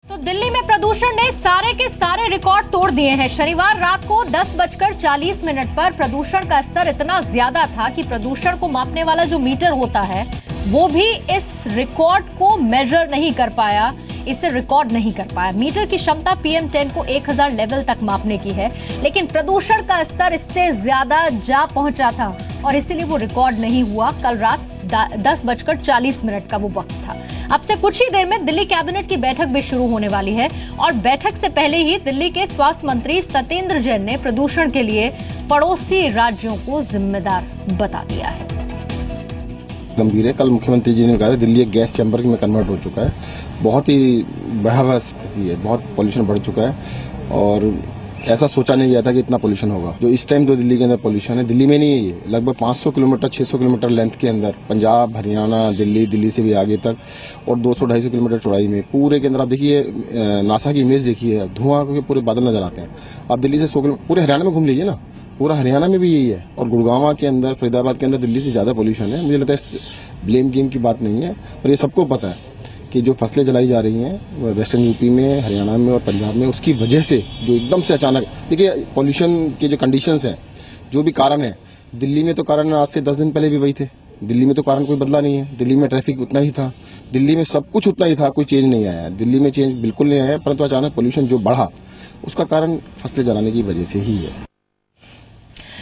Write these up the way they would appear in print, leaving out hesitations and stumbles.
तो दिल्ली में प्रदूषण ने सारे के सारे रिकॉर्ड तोड़ दिए हैं। शनिवार रात को 10:40 पर प्रदूषण का स्तर इतना ज्यादा था कि प्रदूषण को मापने वाला जो मीटर होता है वो भी इस रिकॉर्ड को मेजर नहीं कर पाया, इसे रिकॉर्ड नहीं कर पाया। मीटर की क्षमता PM10 को 1000 लेवल तक मापने की है, लेकिन प्रदूषण का स्तर इससे ज्यादा जा पहुंचा था और इसीलिए वो रिकॉर्ड नहीं हुआ। कल रात 10:40 का वो वक्त था। अब से कुछ ही देर में दिल्ली कैबिनेट की बैठक भी शुरू होने वाली है और बैठक से पहले ही दिल्ली के स्वास्थ्य मंत्री सत्येंद्र जैन ने प्रदूषण के लिए पड़ोसी राज्यों को जिम्मेदार बता दिया है। गंभीर है। कल मुख्यमंत्री जी ने कहा था दिल्ली एक गैस चैम्बर में कन्वर्ट हो चुका है। बहुत ही भयावह स्थिति है, बहुत पोल्यूशन बढ़ चुका है और ऐसा सोचा नहीं गया था कि इतना पोल्यूशन होगा। जो इस टाइम जो दिल्ली के अंदर पोल्यूशन है, दिल्ली में नहीं है, ये लगभग 500 किलोमीटर 600 किलोमीटर लेंथ के अंदर पंजाब, हरियाणा, दिल्ली से भी आगे तक और 200-250 किलोमीटर चौड़ाई में पूरे के अंदर आप देखिए, नासा की इमेज देखिए, धुआं के पूरे बादल नजर आते हैं। आप दिल्ली से 100 किलोमीटर पूरे हरियाणा में घूम लीजिए ना, पूरा हरियाणा में भी यही है। और गुड़गांव के अंदर, फरीदाबाद के अंदर दिल्ली से ज्यादा पोल्यूशन है। मुझे लगता है ब्लेम गेम की बात नहीं है, पर ये सबको पता है कि जो फसलें जलाई जा रही हैं वेस्टर्न यूपी में, हरियाणा में और पंजाब में, उसकी वजह से जो एकदम से अचानक देखिए पोल्यूशन के जो कंडीशंस हैं, जो भी कारण है, दिल्ली में तो कारण आज से 10 दिन पहले भी वही थे। दिल्ली में तो कारण कोई बदला नहीं है। दिल्ली में ट्रैफिक उतना ही था, दिल्ली में सब कुछ उतना ही था, कोई चेंज नहीं आया। दिल्ली में चेंज बिल्कुल नहीं आया, परंतु अचानक पोल्यूशन जो बढ़ा उसका कारण फसलें जलाने की वजह से ही है।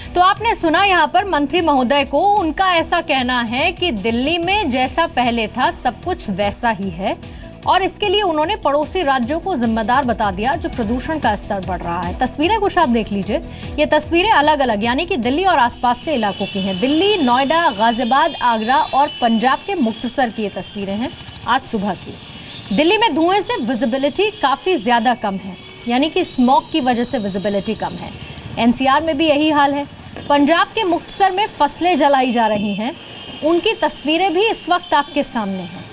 तो आपने सुना यहाँ पर मंत्री महोदय को, उनका ऐसा कहना है कि दिल्ली में जैसा पहले था सब कुछ वैसा ही है और इसके लिए उन्होंने पड़ोसी राज्यों को जिम्मेदार बता दिया जो प्रदूषण का स्तर बढ़ रहा है। तस्वीरें कुछ आप देख लीजिए। ये तस्वीरें अलग अलग यानी कि दिल्ली और आसपास के इलाकों की हैं। दिल्ली, नोएडा, गाजियाबाद, आगरा और पंजाब के मुक्तसर की ये तस्वीरें हैं आज सुबह की। दिल्ली में धुएं से विजिबिलिटी काफी ज्यादा कम है, यानी कि स्मॉग की वजह से विजिबिलिटी कम है। NCR में भी यही हाल है। पंजाब के मुक्तसर में फसलें जलाई जा रही हैं, उनकी तस्वीरें भी इस वक्त आपके सामने हैं।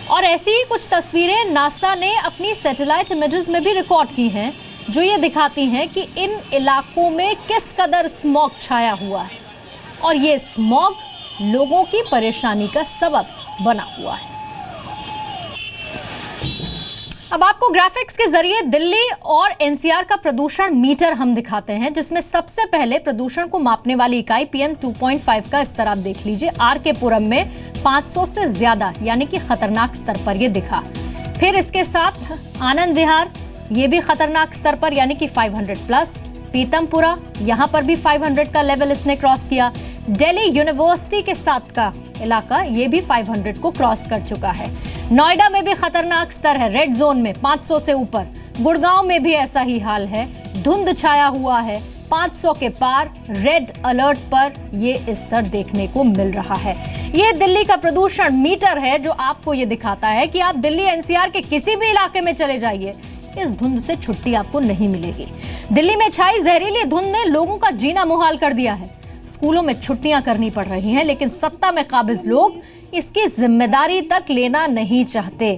और ऐसी ही कुछ तस्वीरें नासा ने अपनी सैटेलाइट इमेजेस में भी रिकॉर्ड की हैं, जो ये दिखाती हैं कि इन इलाकों में किस कदर स्मॉग छाया हुआ है और ये स्मॉग लोगों की परेशानी का सबब बना हुआ है। अब आपको ग्राफिक्स के जरिए दिल्ली और NCR का प्रदूषण मीटर हम दिखाते हैं, जिसमें सबसे पहले प्रदूषण को मापने वाली इकाई PM 2.5 का स्तर आप देख लीजिए। RK पुरम में 500 से ज्यादा यानी कि खतरनाक स्तर पर ये दिखा। फिर इसके साथ आनंद विहार, ये भी खतरनाक स्तर पर यानी कि 500+। पीतमपुरा, यहाँ पर भी 500 का लेवल इसने क्रॉस किया। दिल्ली यूनिवर्सिटी के साथ का इलाका ये भी 500 को क्रॉस कर चुका है। नोएडा में भी खतरनाक स्तर है, रेड जोन में 500 से ऊपर। गुड़गांव में भी ऐसा ही हाल है, धुंध छाया हुआ है, 500 के पार, रेड अलर्ट पर ये स्तर देखने को मिल रहा है। ये दिल्ली का प्रदूषण मीटर है जो आपको ये दिखाता है कि आप दिल्ली NCR के किसी भी इलाके में चले जाइए, इस धुंध से छुट्टी आपको नहीं मिलेगी। दिल्ली में छाई जहरीली धुंध ने लोगों का जीना मुहाल कर दिया है। स्कूलों में छुट्टियां करनी पड़ रही हैं, लेकिन सत्ता में काबिज लोग इसकी जिम्मेदारी तक लेना नहीं चाहते।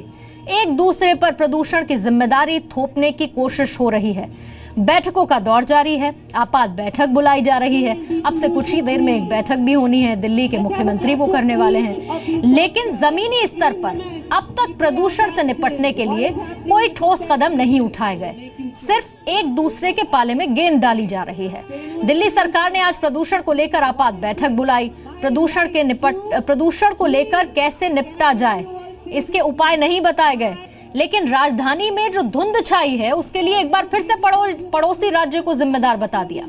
एक दूसरे पर प्रदूषण की जिम्मेदारी थोपने की कोशिश हो रही है। बैठकों का दौर जारी है, आपात बैठक बुलाई जा रही है। अब से कुछ ही देर में एक बैठक भी होनी है, दिल्ली के मुख्यमंत्री वो करने वाले हैं। लेकिन जमीनी स्तर पर अब तक प्रदूषण से निपटने के लिए कोई ठोस कदम नहीं उठाए गए, सिर्फ एक दूसरे के पाले में गेंद डाली जा रही है। दिल्ली सरकार ने आज प्रदूषण को लेकर आपात बैठक बुलाई। प्रदूषण को लेकर कैसे निपटा जाए इसके उपाय नहीं बताए गए, लेकिन राजधानी में जो धुंध छाई है उसके लिए एक बार फिर से पड़ोसी राज्य को जिम्मेदार बता दिया।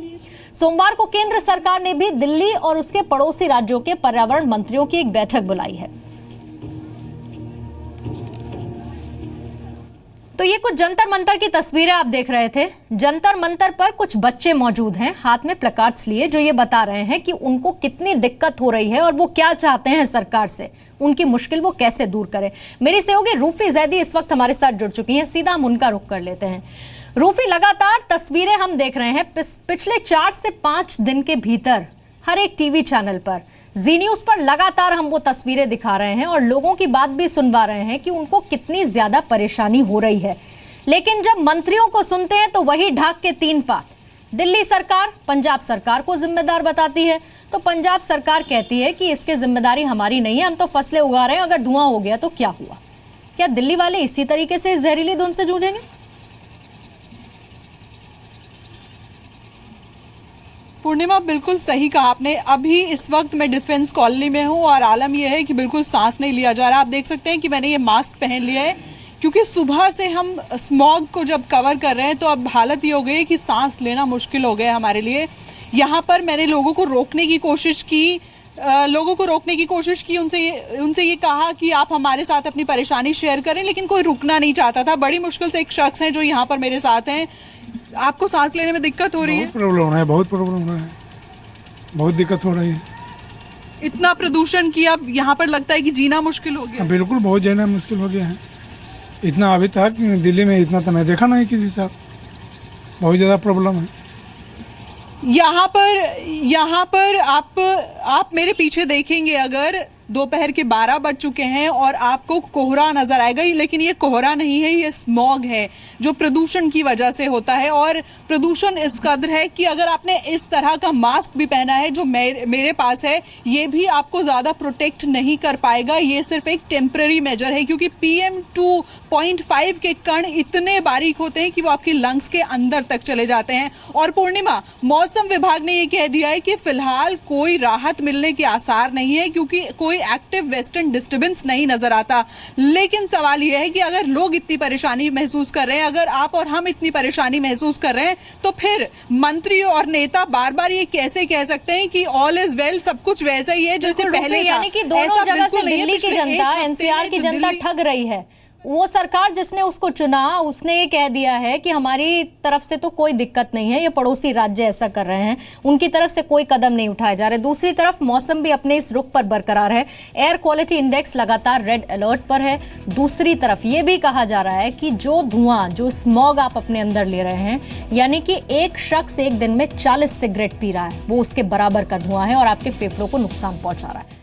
सोमवार को केंद्र सरकार ने भी दिल्ली और उसके पड़ोसी राज्यों के पर्यावरण मंत्रियों की एक बैठक बुलाई है। तो ये कुछ जंतर मंतर की तस्वीरें आप देख रहे थे। जंतर मंतर पर कुछ बच्चे मौजूद हैं, हाथ में प्लकार्ड्स लिए, जो ये बता रहे हैं कि उनको कितनी दिक्कत हो रही है और वो क्या चाहते हैं सरकार से, उनकी मुश्किल वो कैसे दूर करें। मेरी सहयोगी रूफी जैदी इस वक्त हमारे साथ जुड़ चुकी हैं, सीधा हम उनका रुख कर लेते हैं। रूफी, लगातार तस्वीरें हम देख रहे हैं पिछले 4 से 5 दिन के भीतर हर एक टीवी चैनल पर, जी न्यूज पर लगातार हम वो तस्वीरें दिखा रहे हैं और लोगों की बात भी सुनवा रहे हैं कि उनको कितनी ज्यादा परेशानी हो रही है। लेकिन जब मंत्रियों को सुनते हैं तो वही ढाक के 3 पात। दिल्ली सरकार पंजाब सरकार को जिम्मेदार बताती है, तो पंजाब सरकार कहती है कि इसकी जिम्मेदारी हमारी नहीं है, हम तो फसलें उगा रहे हैं, अगर धुआं हो गया तो क्या हुआ। क्या दिल्ली वाले इसी तरीके से जहरीली धुंध से जूझेंगे? पूर्णिमा, बिल्कुल सही कहा आपने। अभी इस वक्त मैं डिफेंस कॉलोनी में हूँ और आलम यह है कि बिल्कुल सांस नहीं लिया जा रहा। आप देख सकते हैं कि मैंने ये मास्क पहन लिया है क्योंकि सुबह से हम स्मॉग को जब कवर कर रहे हैं तो अब हालत ये हो गई है कि सांस लेना मुश्किल हो गया है हमारे लिए। यहाँ पर मैंने लोगों को रोकने की कोशिश की, उनसे ये कहा कि आप हमारे साथ अपनी परेशानी शेयर करें, लेकिन कोई रुकना नहीं चाहता था। बड़ी मुश्किल से एक शख्स हैं जो यहाँ पर मेरे साथ हैं। आपको सांस लेने में दिक्कत हो रही है? बहुत प्रॉब्लम है, बहुत प्रॉब्लम हो रहा है, बहुत दिक्कत हो रही है। इतना प्रदूषण की अब यहाँ पर लगता है कि जीना मुश्किल हो गया। बिल्कुल, बहुत जीना मुश्किल हो गया है। इतना अभी तक दिल्ली में इतना तो मैं देखा नहीं किसी साथ, बहुत ज़्यादा प्रॉब्लम है। यहाँ पर आप मेरे पीछे देखेंगे, अगर दोपहर के 12 बज चुके हैं और आपको कोहरा नजर आएगा, लेकिन ये कोहरा नहीं है, ये स्मॉग है जो प्रदूषण की वजह से होता है। और प्रदूषण इस कदर है कि अगर आपने इस तरह का मास्क भी पहना है जो मेरे पास है, ये भी आपको ज्यादा प्रोटेक्ट नहीं कर पाएगा। ये सिर्फ एक टेम्पररी मेजर है क्योंकि PM 2.5 के कण इतने बारीक होते हैं कि वो आपके लंग्स के अंदर तक चले जाते हैं। और पूर्णिमा, मौसम विभाग ने ये कह दिया है कि फिलहाल कोई राहत मिलने के आसार नहीं है क्योंकि कोई एक्टिव वेस्टर्न डिस्टर्बेंस नहीं नजर आता। लेकिन सवाल यह है कि अगर लोग इतनी परेशानी महसूस कर रहे हैं, अगर आप और हम इतनी परेशानी महसूस कर रहे हैं, तो फिर मंत्री और नेता बार बार ये कैसे कह सकते हैं कि ऑल इज वेल, सब कुछ वैसा ही है जैसे पहले था? यानी कि दोनों जगह से दिल्ली की जनता, NCR की जनता ठग रही है। वो सरकार जिसने उसको चुना उसने ये कह दिया है कि हमारी तरफ से तो कोई दिक्कत नहीं है, ये पड़ोसी राज्य ऐसा कर रहे हैं, उनकी तरफ से कोई कदम नहीं उठाए जा रहे। दूसरी तरफ मौसम भी अपने इस रुख पर बरकरार है, एयर क्वालिटी इंडेक्स लगातार रेड अलर्ट पर है। दूसरी तरफ ये भी कहा जा रहा है कि जो धुआं, जो स्मॉग आप अपने अंदर ले रहे हैं, यानी कि एक शख्स एक दिन में 40 सिगरेट पी रहा है, वो उसके बराबर का धुआं है और आपके फेफड़ों को नुकसान पहुंचा रहा है।